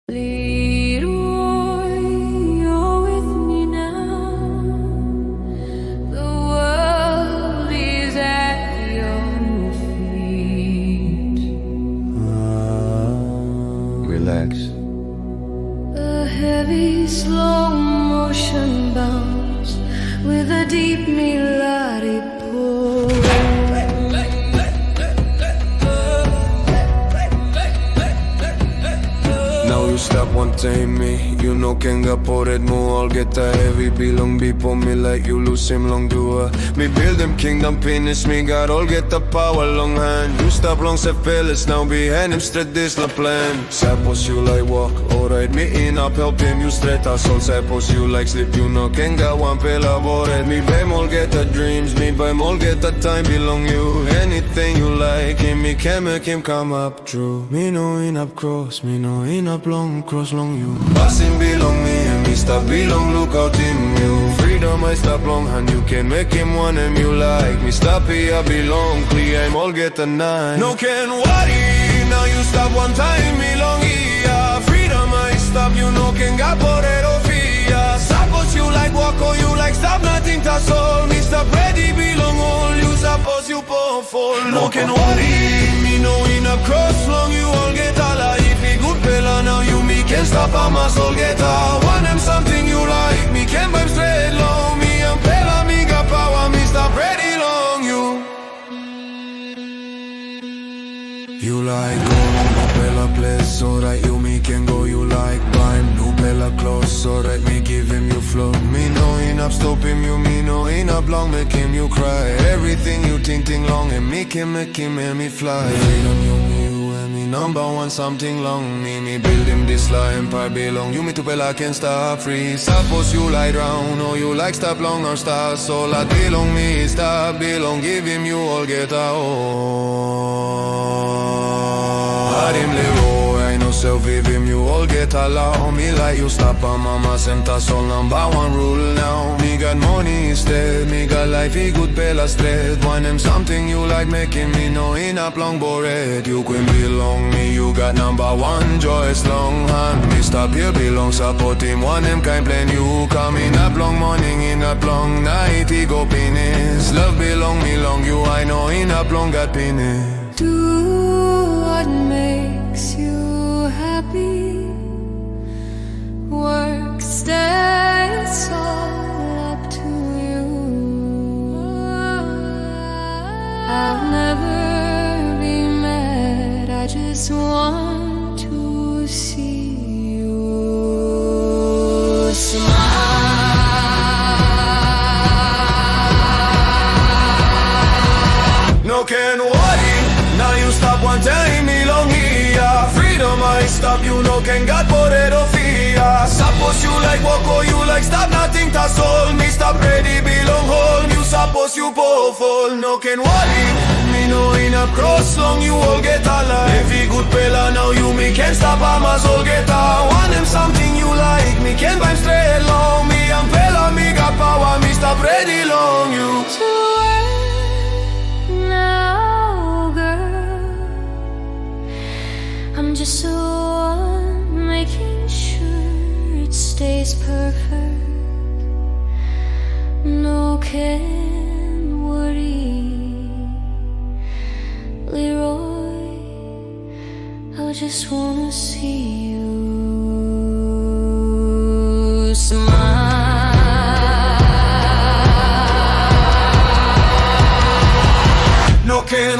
Leroy, you're with me now. The world is at your feet. Relax. A heavy slow motion bounce with a deep melodic pull. Now you stop one time me. You know kenga pored mo all get a heavy bilong be po me like you lose him long dua. Me build them kingdom finish me God all get the power long hand. You stop long se fellas now behind him straight this la plan. Suppose you like walk alright me in up help him you straight us all. Suppose you like sleep you know kenga one pela bored. Me bam all get the dreams me bam all get the time belong you. Anything you like him me can make him come up true. Me know in up cross me know in up long cross long you. Passing belong me and me stop belong look out in you. Freedom I stop long and you can make him want him you like me stop here I belong clear I'm all get a nine. No can worry now you stop one time me long here. Freedom I stop you no can got porero fear. Suppose you like walk or you like stop nothing to soul. Me stop ready belong all you suppose you powerful. No can worry me no in a cross long you all get a life. Good fella now you me can stop a muscle get out. Want them something you like me can buy straight long. Me and fella me got power me stop ready long you. You like go no fella place so right you me can go you like buy new fella clothes so right me give him you flow. Me no enough stop him you me no enough long make him you cry. Everything you think long and make him make me fly. Freedom you me number one something long me build him this la empire belong you me to pela can stop free. Suppose you lie round or you like stop long or start so la belong me stop belong give him you all get out. Had him Leroy I know self give him you all get allow me like you stop a mama senta sol number one rule now. Me got money instead me got life he good pela straight. Want him something you like making me know in up long bored. You can belong me you got number one joyous long hand. Me stop here belong support him want him kind plan you come in up long morning in up long night he go penis. Love belong me long you I know in up long got penis. Do what makes you happy. Work, stay, it's all up to you. I'll never be mad, I just want to see you smile. No can worry now you stop one time me long here. Freedom I stop you no can got porero fear. Suppose you like walk or you like stop nothing to soul. Me stop ready belong home you suppose you powerful. No can worry me no in a cross long you all get alive. Every good fella now you me can stop a muscle get out. Want them something you like me can buy straight long. Me and fella me got power me stop ready long you. Now, girl, I'm just so on making sure it stays perfect. No can worry, Leroy. I just wanna see you smile. No can